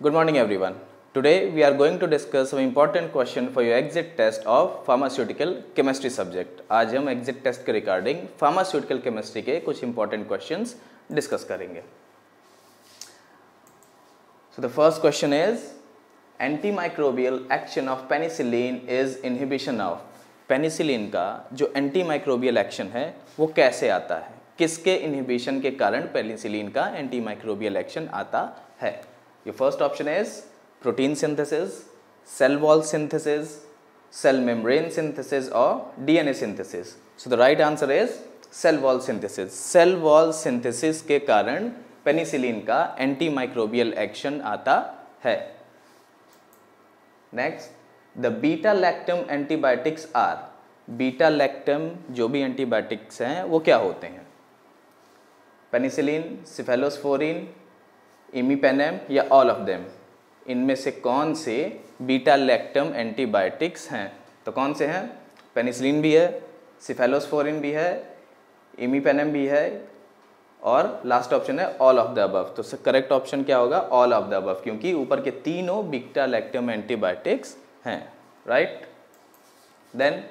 Good morning everyone. Today we are going to discuss some important question for your exit test of pharmaceutical chemistry subject. आज हम exit test के regarding pharmaceutical chemistry के कुछ important questions discuss करेंगे. So the first question is antimicrobial action of penicillin is inhibition of. Penicillin का जो antimicrobial action है वो कैसे आता है, किसके इनहिबिशन के कारण पेनिसिलिन का एंटीमाइक्रोबियल एक्शन आता है. Your first option is protein synthesis, cell wall synthesis, cell membrane synthesis or DNA synthesis. So the right answer is cell wall synthesis. Cell wall synthesis के कारण पेनिसिलिन का antimicrobial action आता है. Next, the beta lactam antibiotics are. Beta lactam जो भी antibiotics हैं वो क्या होते हैं? पेनिसिलिन, सिफेलोस्पोरिन, इमीपेनेम या ऑल ऑफ देम. इनमें से कौन से बीटा लैक्टम एंटीबायोटिक्स हैं? तो कौन से हैं? पेनिसिलिन भी है, सिफेलोस्पोरिन भी है, इमीपेनेम भी है और लास्ट ऑप्शन है ऑल ऑफ द अबव. तो करेक्ट ऑप्शन क्या होगा? ऑल ऑफ द अबव, क्योंकि ऊपर के तीनों बीटा लैक्टम एंटीबायोटिक्स हैं. Right. Then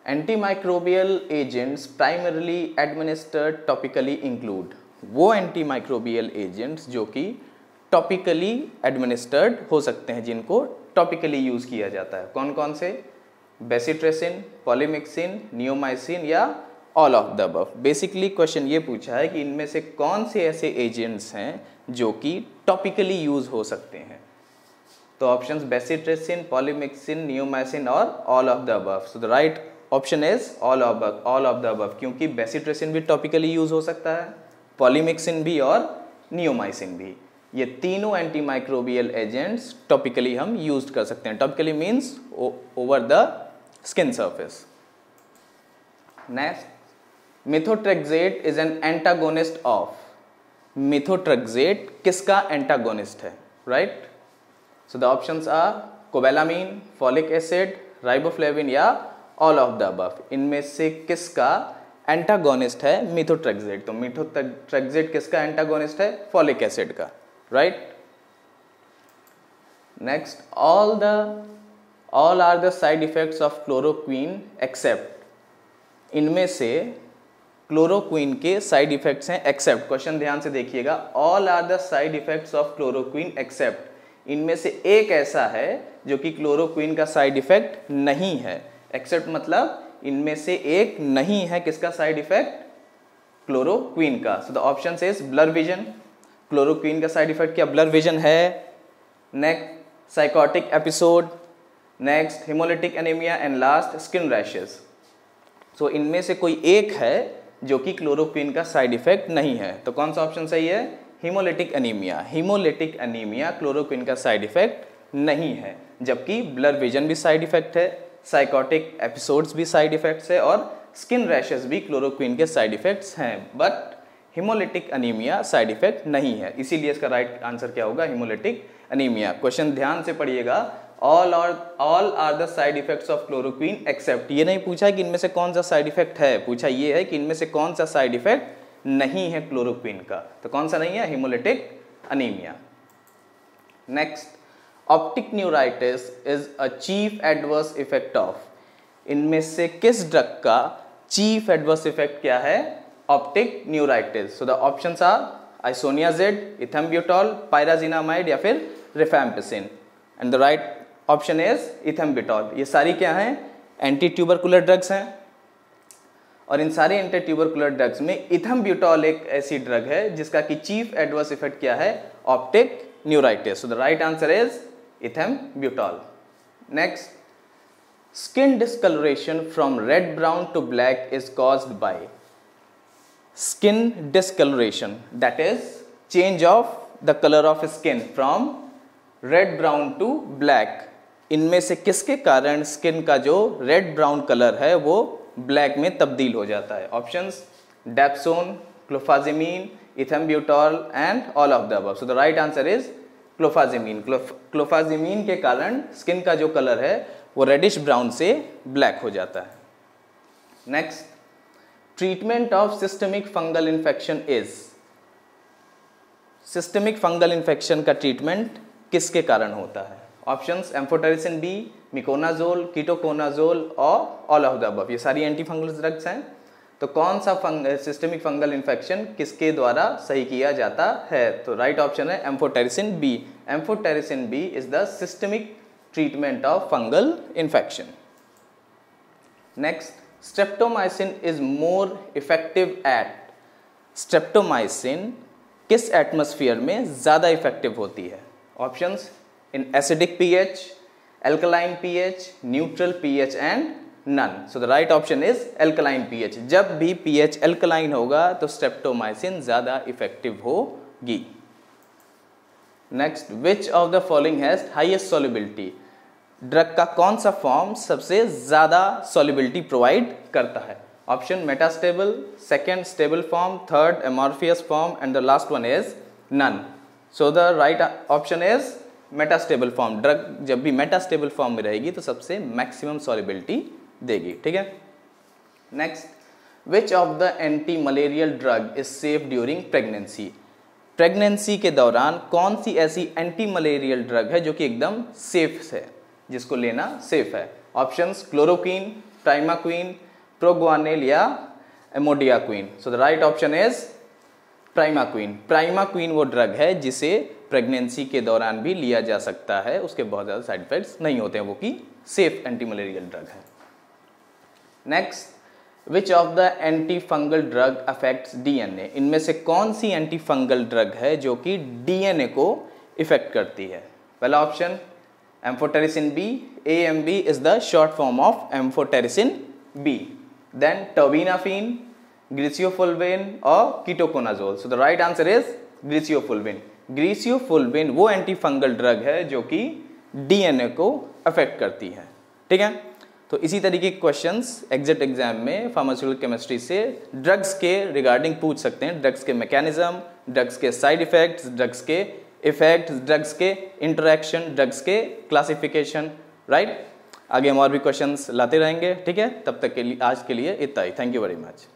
antimicrobial agents primarily administered topically include. वो एंटीमाइक्रोबियल एजेंट्स जो कि टॉपिकली एडमिनिस्टर्ड हो सकते हैं, जिनको टॉपिकली यूज किया जाता है, कौन कौन से? बेसिट्रेसिन, पॉलीमिक्सिन, नियोमाइसिन या all of the above. Basically question ये पूछा है कि इनमें से कौन से ऐसे एजेंट्स हैं जो कि टॉपिकली यूज हो सकते हैं. तो ऑप्शंस बेसिट्रेसिन, पॉलीमिक्सिन, नियोमाइसिन और all of the above. So the right option is all of the above, क्योंकि बेसिट्रेसिन भी टॉपिकली यूज हो सकता है, पॉलीमिक्सिन भी और नियोमाइसिन भी. ये तीनों एंटीमाइक्रोबियल एजेंट्स टॉपिकली हम यूज कर सकते हैं. Topically means over the skin surface. Next, methotrexate is an antagonist of. Methotrexate किसका एंटागोनिस्ट है? Right. So the options are cobalamin, folic acid, riboflavin या ऑल ऑफ द अबव. इनमें से किसका एंटागोनिस्ट है मिथोट्रेक्सेट? तो मिथोट्रेक्सेट किसका एंटागोनिस्ट है? फॉलिक एसिड का. Right. Next, all are the side effects of chloroquine except. इनमें से क्लोरोक्वीन के साइड इफेक्ट्स हैं एक्सेप्ट. क्वेश्चन ध्यान से देखिएगा. All are the side effects of chloroquine except. इनमें से एक ऐसा है जो कि क्लोरोक्वीन का साइड इफेक्ट नहीं है. एक्सेप्ट मतलब इनमें से एक नहीं है. किसका साइड इफेक्ट? क्लोरोक्वीन का. So the option is blur vision. Chloroquine का साइड इफेक्ट क्या ब्लर विजन है? Next, psychotic episode. Next, haemolytic anaemia and last skin rashes. So इनमें से कोई एक है जो कि क्लोरोक्वीन का साइड इफेक्ट नहीं है. तो कौन सा ऑप्शन सही है? Haemolytic anaemia. Haemolytic anaemia chloroquine का साइड इफेक्ट नहीं है, जबकि ब्लर विजन भी साइड इफेक्ट है, साइकोटिक एपिसोड्स भी साइड इफेक्ट्स है और स्किन रैशेस भी क्लोरोक्वीन के साइड इफेक्ट्स हैं. But haemolytic anaemia side effect नहीं है, इसीलिए इसका राइट आंसर क्या होगा? Haemolytic anaemia. क्वेश्चन ध्यान से पढ़िएगा. All are the side effects of chloroquine except. ये नहीं पूछा कि इनमें से कौन सा साइड इफेक्ट है, पूछा ये है कि इनमें से कौन सा साइड इफेक्ट नहीं है क्लोरोक्वीन का. तो कौन सा नहीं है? Haemolytic anaemia. Next, optic neuritis is a chief adverse effect of. इनमें से किस ड्रग का चीफ एडवर्स इफेक्ट क्या है? Optic neuritis. So the options are isoniazid, ethambutol, pyrazinamide या फिर rifampicin. And the right option is ethambutol. ये सारी क्या हैं? एंटी ट्यूबरकुलर ड्रग्स हैं. और इन सारे एंटी ट्यूबरकुलर ड्रग्स में इथेम्ब्यूटॉल एक ऐसी ड्रग है जिसका कि चीफ एडवर्स इफेक्ट क्या है? Optic neuritis. So the right answer is ethambutol. Next, skin discolouration from red brown to black is caused by. Skin discolouration, that is change of the colour of skin from red brown to black. इनमें से किसके कारण skin का जो red brown colour है वो black में तब्दील हो जाता है? Options dapsone, clofazimine, ethambutol and all of the above. So the right answer is clofazimine. Clofazimine के कारण स्किन का जो कलर है वो रेडिश ब्राउन से ब्लैक हो जाता है. Next, treatment of systemic fungal infection is. Systemic fungal infection का ट्रीटमेंट किसके कारण होता है? Options amphotericin B, miconazole, ketoconazole और ऑल ऑफ द अबव। ये सारी एंटी फंगल ड्रग्स हैं। तो कौन सा सिस्टमिक फंगल इन्फेक्शन किसके द्वारा सही किया जाता है? तो राइट ऑप्शन है amphotericin B. Amphotericin B is the systemic treatment of fungal infection. Next, streptomycin is more effective at. Streptomycin किस एटमॉस्फेयर में ज़्यादा इफेक्टिव होती है? Options in acidic pH, alkaline pH, neutral pH and none. So the right option is alkaline pH. जब भी pH alkaline होगा तो streptomycin ज़्यादा इफेक्टिव होगी। Next, which of the following has highest solubility? Drug का कौन सा फॉर्म सबसे ज़्यादा सॉल्युबिलिटी प्रोवाइड करता है? Option metastable, second stable form, third amorphous form and the last one is none. So the right option is metastable form. Drug जब भी metastable form में रहेगी तो सबसे मैक्सिमम सॉल्युबिलिटी देगी। ठीक है। Next, which of the anti malarial drug is safe during pregnancy? Pregnancy के दौरान कौन सी ऐसी एंटी मलेरियल ड्रग है जो कि एकदम सेफ है, जिसको लेना सेफ है? ऑप्शंस क्लोरोक्वीन, प्राइमाक्वीन, प्रोग्वानिल या amodiaquine. So the right option is primaquine. Primaquine वो ड्रग है जिसे प्रेगनेंसी के दौरान भी लिया जा सकता है, उसके बहुत ज़्यादा साइड इफेक्ट्स नहीं होते हैं, वो कि सेफ एंटी मलेरियल ड्रग है। Next, which of the anti fungal drug affects DNA? इनमें से कौन सी एंटी फंगल ड्रग है जो कि डीएनए को इफेक्ट करती है? पहला option amphotericin B, AMB is the short form of amphotericin B. Then terbinafine, griseofulvin और ketoconazole. So the right answer is griseofulvin. Griseofulvin वो एंटी फंगल ड्रग है जो कि डीएनए को अफेक्ट करती है। ठीक है। तो इसी तरीके के क्वेश्चंस एग्जिट एग्जाम में फार्मास्यूटिकल केमिस्ट्री से ड्रग्स के रिगार्डिंग पूछ सकते हैं। ड्रग्स के मैकेनिज्म, ड्रग्स के साइड इफेक्ट्स, ड्रग्स के इफेक्ट्स, ड्रग्स के इंटरेक्शन, ड्रग्स के क्लासिफिकेशन। राइट, आगे हम और भी क्वेश्चंस लाते रहेंगे। ठीक है, तब तक के लिए आज के लिए इतना ही। Thank you very much.